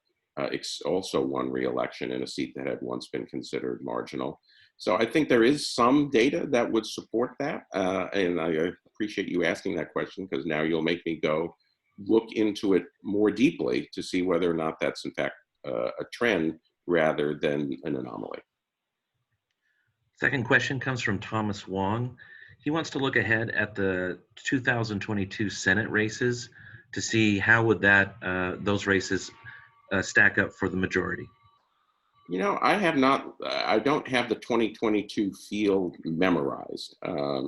also won re-election in a seat that had once been considered marginal. So I think there is some data that would support that. And I appreciate you asking that question because now you'll make me go look into it more deeply to see whether or not that's in fact a trend rather than an anomaly. Second question comes from Thomas Wong. He wants to look ahead at the 2022 Senate races to see how would those races stack up for the majority. I don't have the 2022 field memorized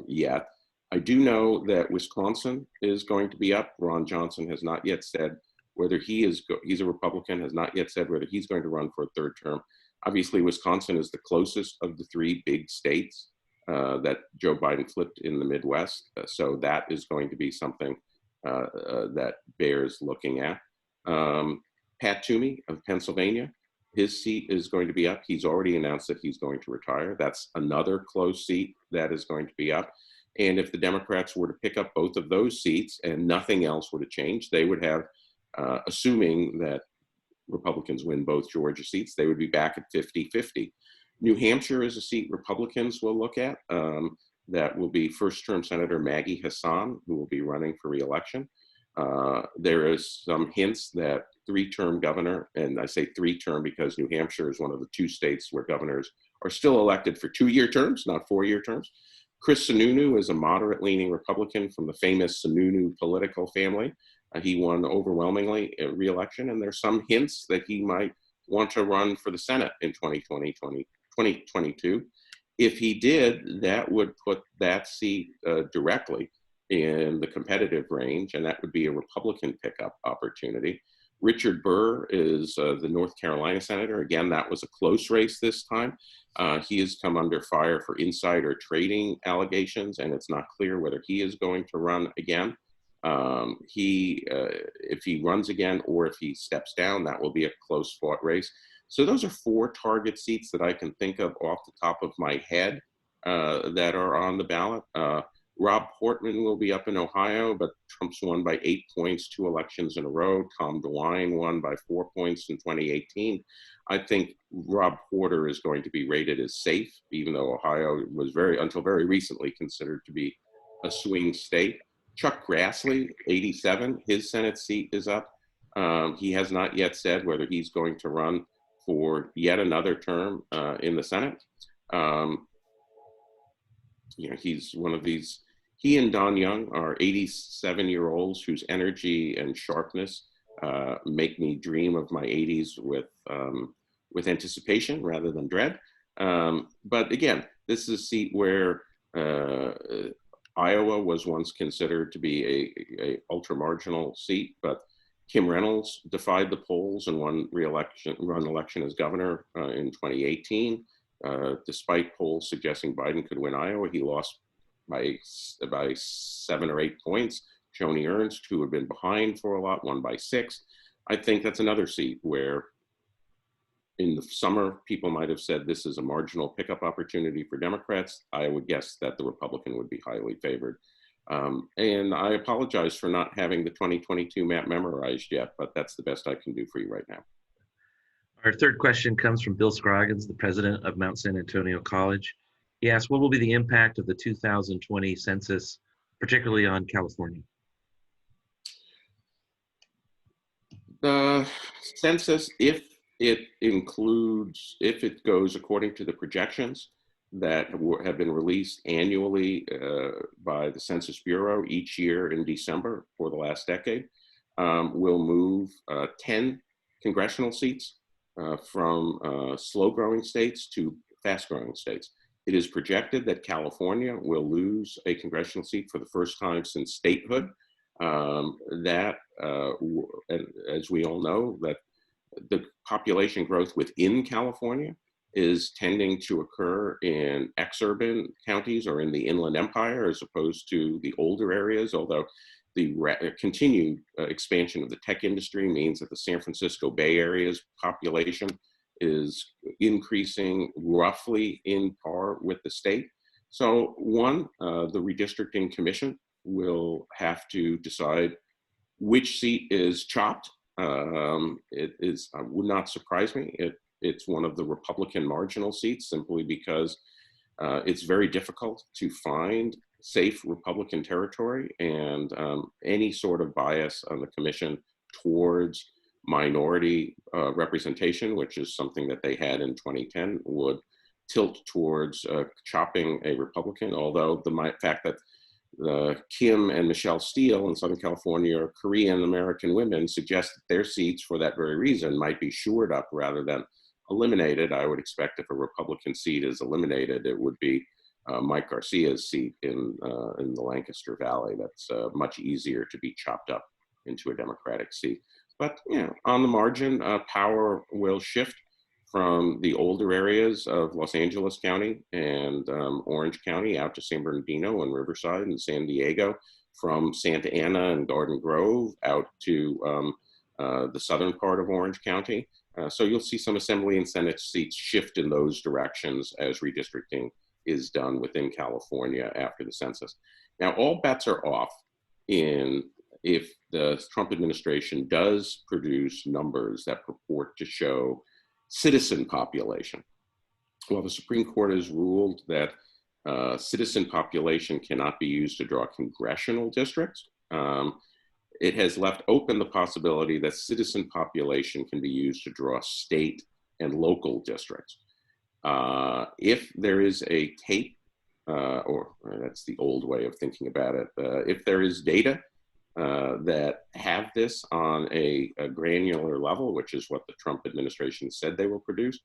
yet. I do know that Wisconsin is going to be up. Ron Johnson has not yet said whether he's a Republican, has not yet said whether he's going to run for a third term. Obviously, Wisconsin is the closest of the three big states that Joe Biden flipped in the Midwest. So that is going to be something that bears looking at. Pat Toomey of Pennsylvania, his seat is going to be up. He's already announced that he's going to retire. That's another close seat that is going to be up. And if the Democrats were to pick up both of those seats and nothing else were to change, they would have, assuming that Republicans win both Georgia seats, they would be back at 50-50. New Hampshire is a seat Republicans will look at. That will be first-term Senator Maggie Hassan, who will be running for re-election. There is some hints that three-term governor, and I say three-term because New Hampshire is one of the two states where governors are still elected for two-year terms, not four-year terms. Chris Sununu is a moderate-leaning Republican from the famous Sununu political family. He won overwhelmingly a re-election, and there's some hints that he might want to run for the Senate in 2022. If he did, that would put that seat directly in the competitive range, and that would be a Republican pickup opportunity. Richard Burr is the North Carolina senator. Again, that was a close race this time. He has come under fire for insider trading allegations, and it's not clear whether he is going to run again. If he runs again or if he steps down, that will be a close fought race. So those are 4 target seats that I can think of off the top of my head that are on the ballot. Rob Portman will be up in Ohio, but Trump's won by 8 points 2 elections in a row. Tom DeWine won by 4 points in 2018. I think Rob Porter is going to be rated as safe, even though Ohio was until very recently considered to be a swing state. Chuck Grassley, 87, his Senate seat is up. He has not yet said whether he's going to run for yet another term in the Senate. He's one of these. He and Don Young are 87-year-olds whose energy and sharpness make me dream of my 80s with anticipation rather than dread. But again, this is a seat where Iowa was once considered to be a ultra-marginal seat, but Kim Reynolds defied the polls and won election as governor in 2018. Despite polls suggesting Biden could win Iowa, he lost by 7 or 8 points. Joni Ernst, who had been behind for a lot, won by 6. I think that's another seat where in the summer, people might have said this is a marginal pickup opportunity for Democrats. I would guess that the Republican would be highly favored. And I apologize for not having the 2022 map memorized yet, but that's the best I can do for you right now. Our third question comes from Bill Scroggins, the president of Mount San Antonio College. He asks, what will be the impact of the 2020 census, particularly on California? The census, if it goes according to the projections that have been released annually by the Census Bureau each year in December for the last decade, will move 10 congressional seats from slow-growing states to fast-growing states. It is projected that California will lose a congressional seat for the first time since statehood. As we all know, that the population growth within California is tending to occur in exurban counties or in the Inland Empire as opposed to the older areas, although the continued expansion of the tech industry means that the San Francisco Bay Area's population is increasing roughly in par with the state. So the redistricting commission will have to decide which seat is chopped. It would not surprise me. It's one of the Republican marginal seats simply because it's very difficult to find safe Republican territory, and any sort of bias on the commission towards minority representation, which is something that they had in 2010, would tilt towards chopping a Republican, although the fact that Kim and Michelle Steele in Southern California are Korean American women suggest that their seats for that very reason might be shored up rather than eliminated. I would expect if a Republican seat is eliminated, it would be Mike Garcia's seat in the Lancaster Valley. That's much easier to be chopped up into a Democratic seat. But on the margin, power will shift from the older areas of Los Angeles County and Orange County out to San Bernardino and Riverside and San Diego, from Santa Ana and Garden Grove out to the southern part of Orange County. So you'll see some Assembly and Senate seats shift in those directions as redistricting is done within California after the census. Now, all bets are off if the Trump administration does produce numbers that purport to show citizen population. Well, the Supreme Court has ruled that citizen population cannot be used to draw congressional districts. It has left open the possibility that citizen population can be used to draw state and local districts. If there is a tape, or that's the old way of thinking about it, if there is data that have this on a granular level, which is what the Trump administration said they will produce,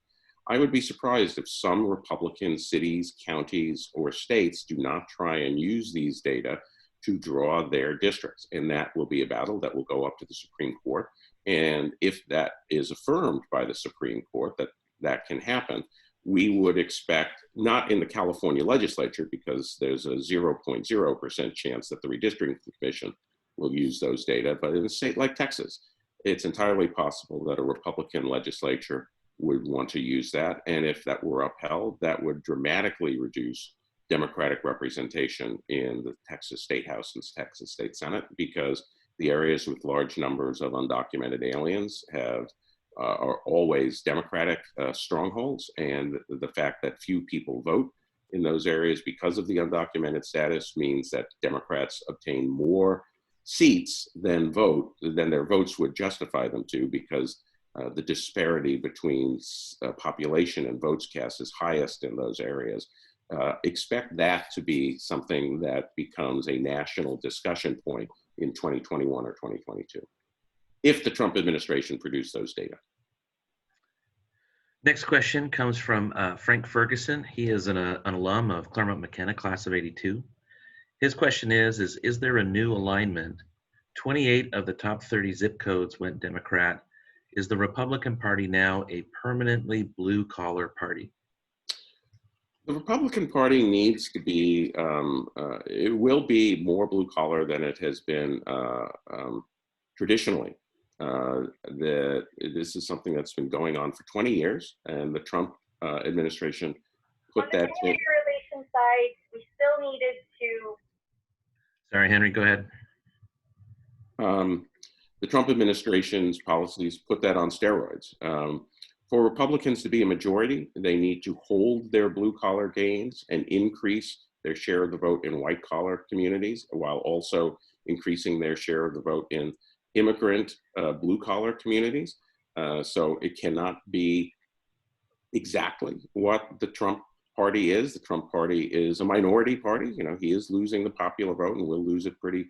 I would be surprised if some Republican cities, counties, or states do not try and use these data to draw their districts. And that will be a battle that will go up to the Supreme Court. And if that is affirmed by the Supreme Court, that that can happen, we would expect, not in the California legislature, because there's a 0.0% chance that the redistricting commission will use those data, but in a state like Texas, it's entirely possible that a Republican legislature would want to use that. And if that were upheld, that would dramatically reduce Democratic representation in the Texas State House and Texas State Senate, because the areas with large numbers of undocumented aliens are always Democratic strongholds. And the fact that few people vote in those areas because of the undocumented status means that Democrats obtain more seats than their votes would justify them to, because the disparity between population and votes cast is highest in those areas. Expect that to be something that becomes a national discussion point in 2021 or 2022, if the Trump administration produced those data. Next question comes from Frank Ferguson. He is an alum of Claremont McKenna, class of '82. His question is there a new alignment? 28 of the top 30 zip codes went Democrat. Is the Republican Party now a permanently blue-collar party? The Republican Party needs to be, it will be more blue-collar than it has been traditionally. This is something that's been going on for 20 years, and the Trump administration put that. On the community relations side, we still needed to. Sorry, Henry, go ahead. The Trump administration's policies put that on steroids. For Republicans to be a majority, they need to hold their blue-collar gains and increase their share of the vote in white-collar communities, while also increasing their share of the vote in immigrant blue-collar communities. So it cannot be exactly what the Trump party is. The Trump party is a minority party. You know, he is losing the popular vote and will lose it pretty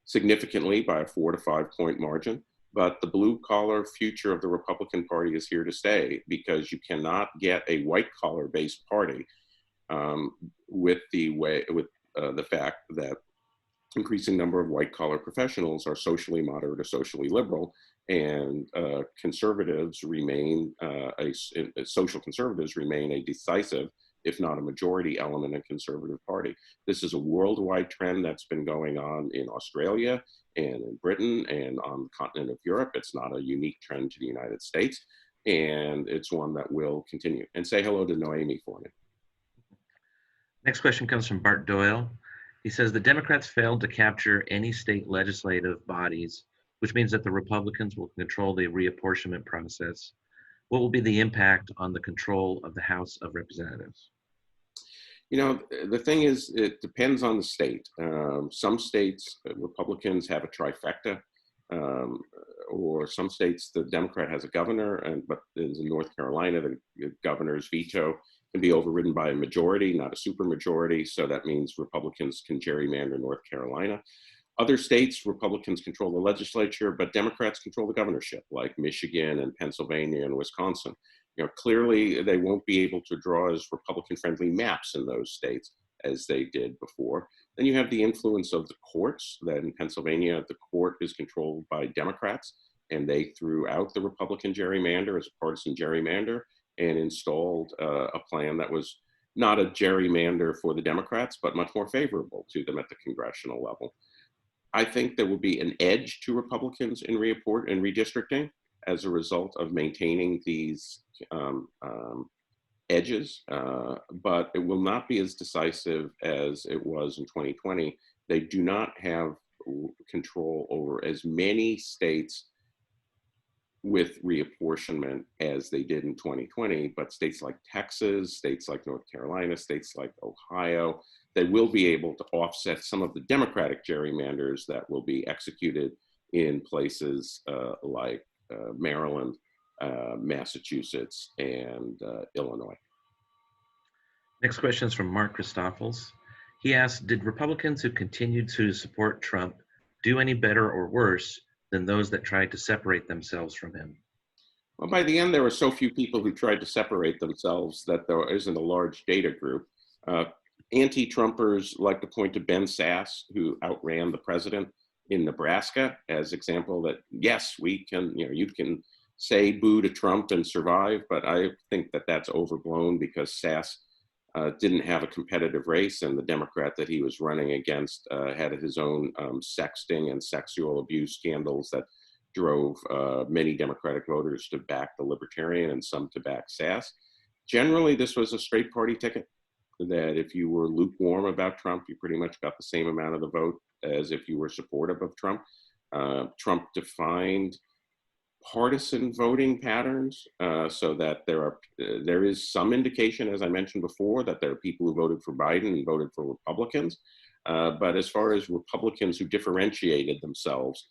significantly by a 4 to 5 point margin. But the blue-collar future of the Republican Party is here to stay, because you cannot get a white-collar based party with the fact that increasing number of white-collar professionals are socially moderate or socially liberal, and conservatives remain social conservatives remain a decisive, if not a majority element in conservative party. This is a worldwide trend that's been going on in Australia and in Britain and on the continent of Europe. It's not a unique trend to the United States, and it's one that will continue. And say hello to Noemi for me. Next question comes from Bart Doyle. He says, the Democrats failed to capture any state legislative bodies, which means that the Republicans will control the reapportionment process. What will be the impact on the control of the House of Representatives? You know, the thing is, it depends on the state. Some states, Republicans have a trifecta, or some states, the Democrat has a governor, but in North Carolina, the governor's veto can be overridden by a majority, not a supermajority. So that means Republicans can gerrymander North Carolina. Other states, Republicans control the legislature, but Democrats control the governorship, like Michigan and Pennsylvania and Wisconsin. You know, clearly they won't be able to draw as Republican-friendly maps in those states as they did before. Then you have the influence of the courts. That in Pennsylvania, the court is controlled by Democrats, and they threw out the Republican gerrymander as a partisan gerrymander and installed a plan that was not a gerrymander for the Democrats, but much more favorable to them at the congressional level. I think there will be an edge to Republicans in redistricting as a result of maintaining these edges, but it will not be as decisive as it was in 2020. They do not have control over as many states with reapportionment as they did in 2020, but states like Texas, states like North Carolina, states like Ohio, they will be able to offset some of the Democratic gerrymanders that will be executed in places like Maryland, Massachusetts, and Illinois. Next question is from Mark Christoffels. He asked, did Republicans who continued to support Trump do any better or worse than those that tried to separate themselves from him? Well, by the end, there were so few people who tried to separate themselves that there isn't a large data group. Anti-Trumpers like to point to Ben Sasse, who outran the president in Nebraska as example that, yes, we can, you can say boo to Trump and survive, but I think that that's overblown because Sass didn't have a competitive race, and the Democrat that he was running against had his own sexting and sexual abuse scandals that drove many Democratic voters to back the Libertarian and some to back Sass. Generally, this was a straight party ticket, that if you were lukewarm about Trump, you pretty much got the same amount of the vote as if you were supportive of Trump. Trump defined partisan voting patterns so that there is some indication, as I mentioned before, that there are people who voted for Biden and voted for Republicans. But as far as Republicans who differentiated themselves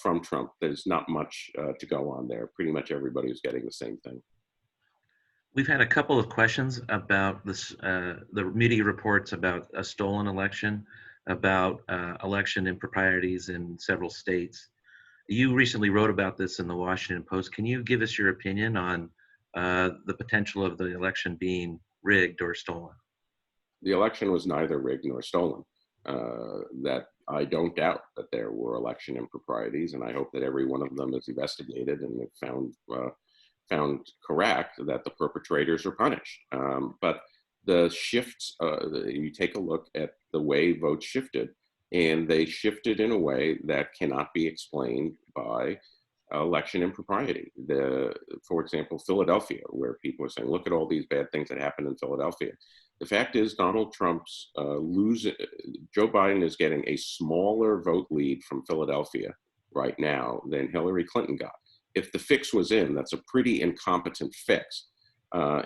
from Trump, there's not much to go on there. Pretty much everybody was getting the same thing. We've had a couple of questions about this, the media reports about a stolen election, about election improprieties in several states. You recently wrote about this in the Washington Post. Can you give us your opinion on the potential of the election being rigged or stolen? The election was neither rigged nor stolen. That I don't doubt that there were election improprieties, and I hope that every one of them is investigated and found correct, that the perpetrators are punished. But the shifts, you take a look at the way votes shifted, and they shifted in a way that cannot be explained by election impropriety. For example, Philadelphia, where people are saying, look at all these bad things that happened in Philadelphia. The fact is, Donald Trump's Joe Biden is getting a smaller vote lead from Philadelphia right now than Hillary Clinton got. If the fix was in, that's a pretty incompetent fix.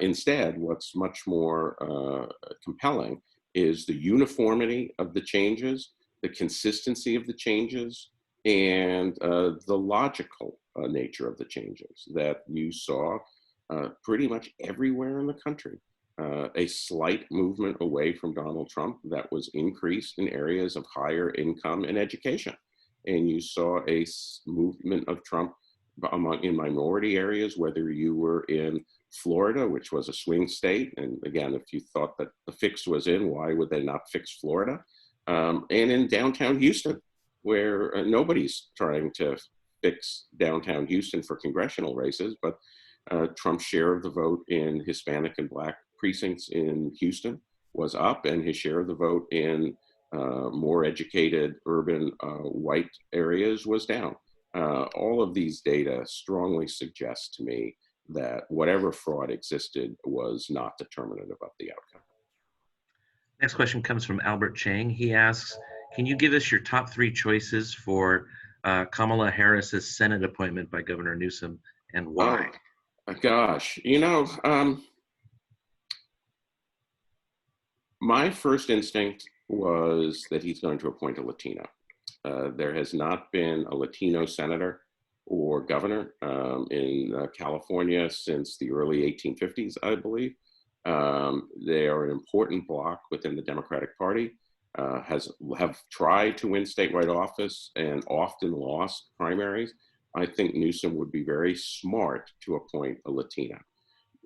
Instead, what's much more compelling is the uniformity of the changes, the consistency of the changes, and the logical nature of the changes that you saw pretty much everywhere in the country. A slight movement away from Donald Trump that was increased in areas of higher income and education. And you saw a movement of Trump in minority areas, whether you were in Florida, which was a swing state. And again, if you thought that the fix was in, why would they not fix Florida? And in downtown Houston, where nobody's trying to fix downtown Houston for congressional races, but Trump's share of the vote in Hispanic and Black precincts in Houston was up, and his share of the vote in more educated urban white areas was down. All of these data strongly suggest to me that whatever fraud existed was not determinative of the outcome. Next question comes from Albert Chang. He asks, can you give us your top 3 choices for Kamala Harris's Senate appointment by Governor Newsom, and why? Oh, gosh, my first instinct was that he's going to appoint a Latino. There has not been a Latino senator or governor in California since the early 1850s, I believe. They are an important bloc within the Democratic Party, have tried to win statewide office and often lost primaries. I think Newsom would be very smart to appoint a Latina.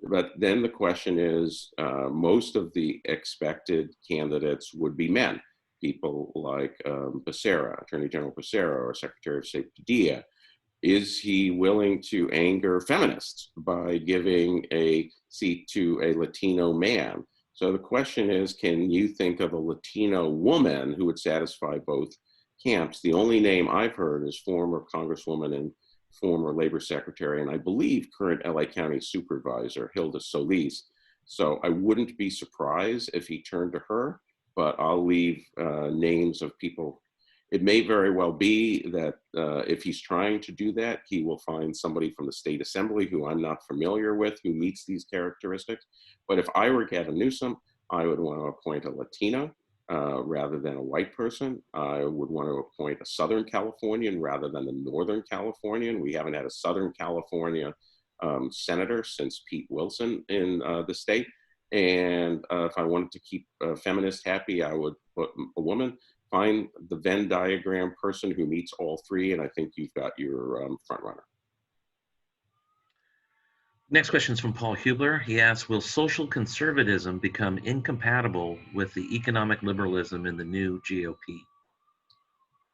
But then the question is, most of the expected candidates would be men, people like Becerra, Attorney General Becerra, or Secretary of State Padilla. Is he willing to anger feminists by giving a seat to a Latino man? So the question is, can you think of a Latino woman who would satisfy both camps? The only name I've heard is former Congresswoman and former Labor Secretary, and I believe current LA County Supervisor, Hilda Solis. So I wouldn't be surprised if he turned to her, but I'll leave names of people. It may very well be that if he's trying to do that, he will find somebody from the state assembly who I'm not familiar with who meets these characteristics. But if I were Gavin Newsom, I would want to appoint a Latino rather than a white person. I would want to appoint a Southern Californian rather than a Northern Californian. We haven't had a Southern California senator since Pete Wilson in the state. And if I wanted to keep feminists happy, I would put a woman. Find the Venn diagram person who meets all 3, and I think you've got your front runner. Next question is from Paul Hubler. He asks, will social conservatism become incompatible with the economic liberalism in the new GOP?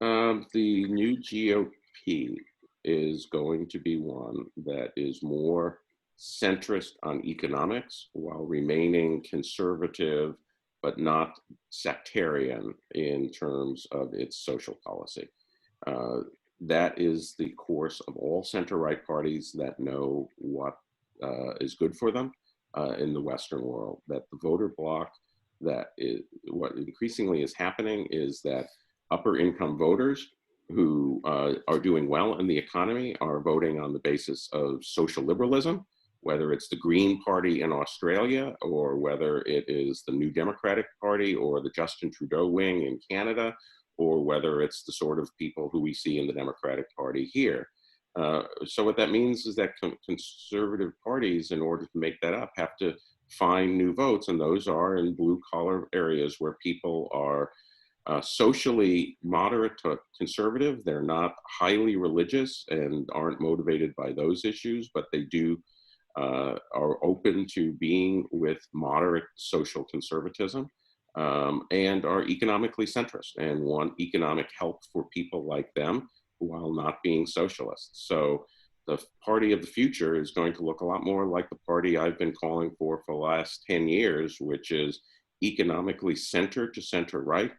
The new GOP is going to be one that is more centrist on economics while remaining conservative, but not sectarian in terms of its social policy. That is the course of all center-right parties that know what is good for them in the Western world. That the voter bloc, that is what increasingly is happening, is that upper income voters who are doing well in the economy are voting on the basis of social liberalism, whether it's the Green Party in Australia or whether it is the New Democratic Party or the Justin Trudeau wing in Canada, or whether it's the sort of people who we see in the Democratic Party here. So what that means is that conservative parties, in order to make that up, have to find new votes, and those are in blue-collar areas where people are socially moderate to conservative. They're not highly religious and aren't motivated by those issues, but they do are open to being with moderate social conservatism, and are economically centrist and want economic help for people like them while not being socialists. So the party of the future is going to look a lot more like the party I've been calling for the last 10 years, which is economically center to center right,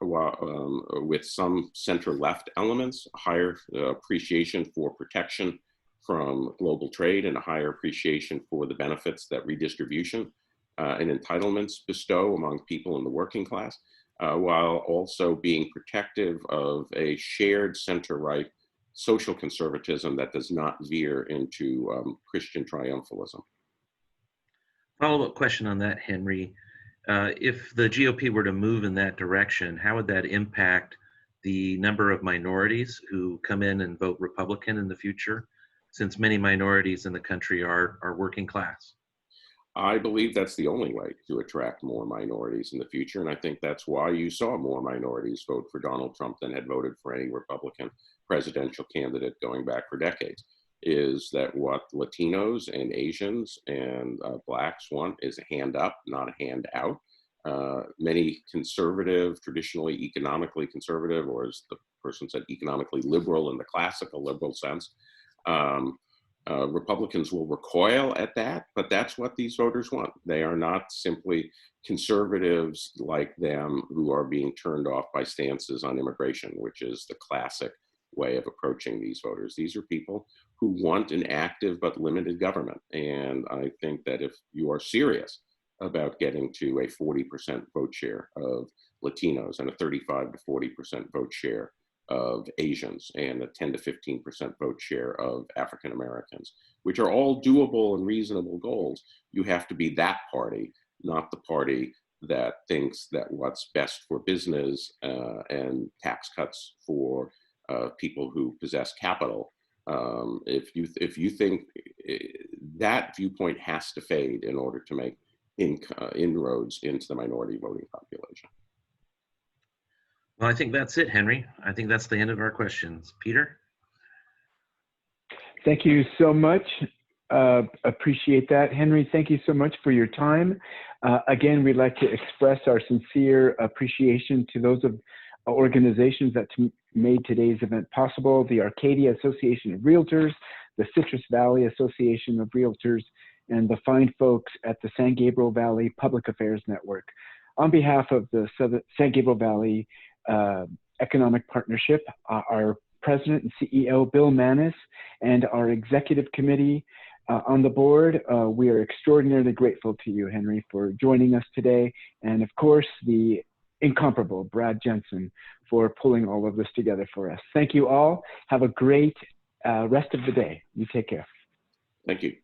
with some center left elements, a higher appreciation for protection from global trade and a higher appreciation for the benefits that redistribution and entitlements bestow among people in the working class, while also being protective of a shared center-right social conservatism that does not veer into Christian triumphalism. Follow-up question on that, Henry. If the GOP were to move in that direction, how would that impact the number of minorities who come in and vote Republican in the future, since many minorities in the country are working class? I believe that's the only way to attract more minorities in the future, and I think that's why you saw more minorities vote for Donald Trump than had voted for any Republican presidential candidate going back for decades, is that what Latinos and Asians and Blacks want is a hand up, not a hand out. Many conservative, traditionally economically conservative, or as the person said, economically liberal in the classical liberal sense, Republicans will recoil at that, but that's what these voters want. They are not simply conservatives like them who are being turned off by stances on immigration, which is the classic way of approaching these voters. These are people who want an active but limited government. And I think that if you are serious about getting to a 40% vote share of Latinos and a 35 to 40% vote share of Asians and a 10 to 15% vote share of African Americans, which are all doable and reasonable goals, you have to be that party, not the party that thinks that what's best for business and tax cuts for people who possess capital. If you think that viewpoint has to fade in order to make inroads into the minority voting population. Well, I think that's it, Henry. I think that's the end of our questions. Peter? Thank you so much. Appreciate that. Henry, thank you so much for your time. Again, we'd like to express our sincere appreciation to those organizations that made today's event possible: the Arcadia Association of Realtors, the Citrus Valley Association of Realtors, and the fine folks at the San Gabriel Valley Public Affairs Network. On behalf of the San Gabriel Valley Economic Partnership, our President and CEO, Bill Mannis, and our executive committee on the board, we are extraordinarily grateful to you, Henry, for joining us today. And of course, the incomparable Brad Jensen for pulling all of this together for us. Thank you all. Have a great rest of the day. You take care. Thank you.